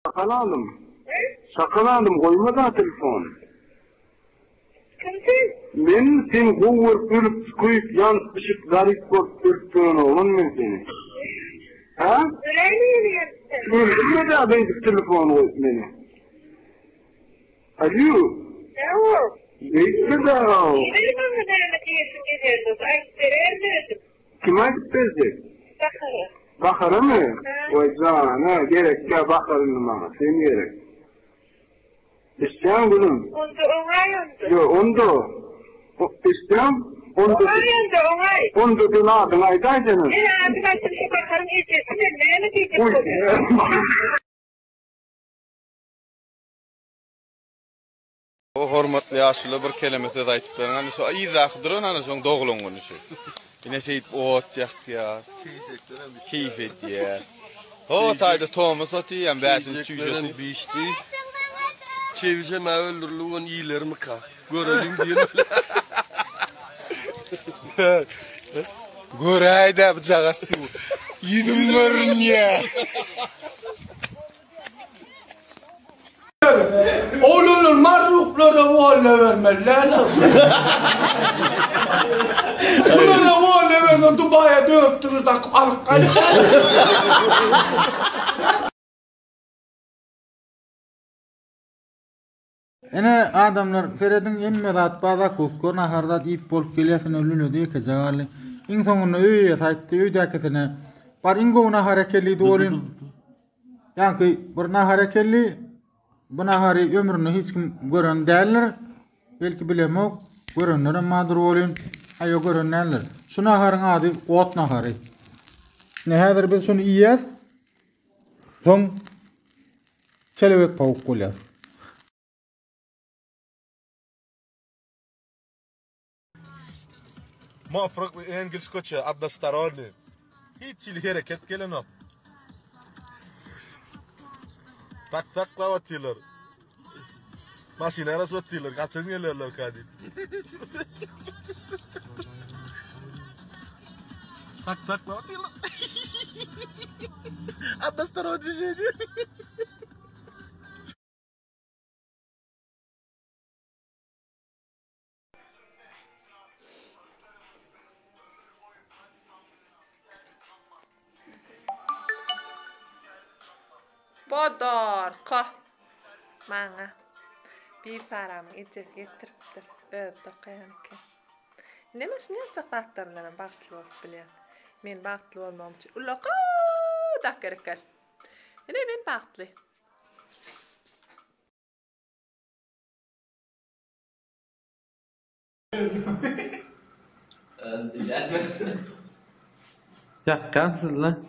Şakalandım. Şakalandım, koyma da telefon. Kimsin? Men sen kovup bölüp koyup yanlışıp garip bolup dürttüğün oğlum men seni. Ha? Öyle mi yaptın? Öldürme de adaydık telefonu koyup beni. Alo. Ne o? Neyse de o. Gidelim ama derine diyesin gidiyordu. Ayıpları erdirdim. Kime gitmezdi? Bakalım. Bakarı mı? Vay canına gerek ya bakarın bana. Sen gerek. İsteyen gülüm. Onda onay oldu. Yo onda. İsteyen onda. Onay oldu onay. Onda dün adın aydaydınız. Ne abi ben şimdi bakarım geçesin. Ne mi diyecek? O hormatly ýaşly bir kelimeti aýtyp berýän, hani şu izahydyran, hani şoň dogulanyny şu. Ine şeýit ot ýakýar. Keyfet ýa. O taýda Thomas atýan bäşin çüýjeti biçdi. Çevize mä öldürülýän iýlerimi ka. Görelim diýen. Göräýde bu jagasty. Ýüzüňlerin ýa. Oğlunun marruklara valla vermeliler. Bunlara valla vermeliler. Dubai'ye 4 takıp alıp kayıp. Ene adamlar Feredin emmedat bazak uskor nahardat ip bolup gelýärsin ölünü diýke jagaly. Iň soňunda öýe saýtdy öýdäkesine bar ingo naharekelli dolyn. Ýa-ni bir naharekelli bu nahary ömrüni hiç kim gören däldir. Belki bilemok, görenler madur bolyn. Aýo görenler. Şu naharyň ady ot nahary. Nähädir biz şunu iýýäs? Soň çelebek pawuk bolýar. Mafraq İngiliz koça addastaroly. Hiç il hareket gelenok. Tak tak lavatýarlar. Maşinara sotýarlar, gaçan gelýärler kadi. Tak tak lavatýarlar. Addastarot biçedi. Bodarka maňa bir paramı getiripdir. Öpdi qanky. Nima şunu çaqtatlar bilen bagtly bolup bilýän. Men bagtly bolmam üçin ulaka tak gerekkel. Ine men bagtly. Yakkansız lan.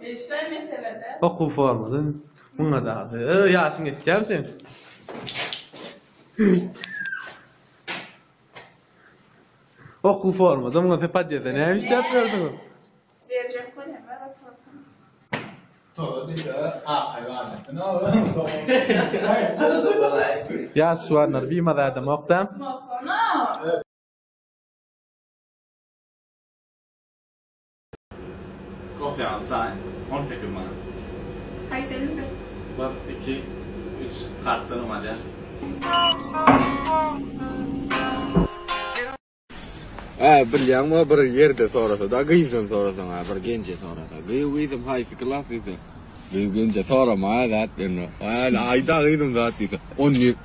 İşte meselede. Oku formadan. Buna da abi. Yasin edeceğim sen. Oku formadan buna tepat yedin. Ne bir şey yapıyordun? Verecek koyayım. Ben oturalım. Todo dice, hayvan. No, Ya suanlar bir madada moktam. Mofana. Konferansta 18 man. Haydelim de. 1 2 3 kartlarım var ya. Bilýärmi bir ýerde sorasa da gyýsyn sorasaň, bir gençe sorasa. Gyýsym haýsy klas diýdi. Gençe sorama zat diýdi. Aýda gyýdym zat diýdi. 10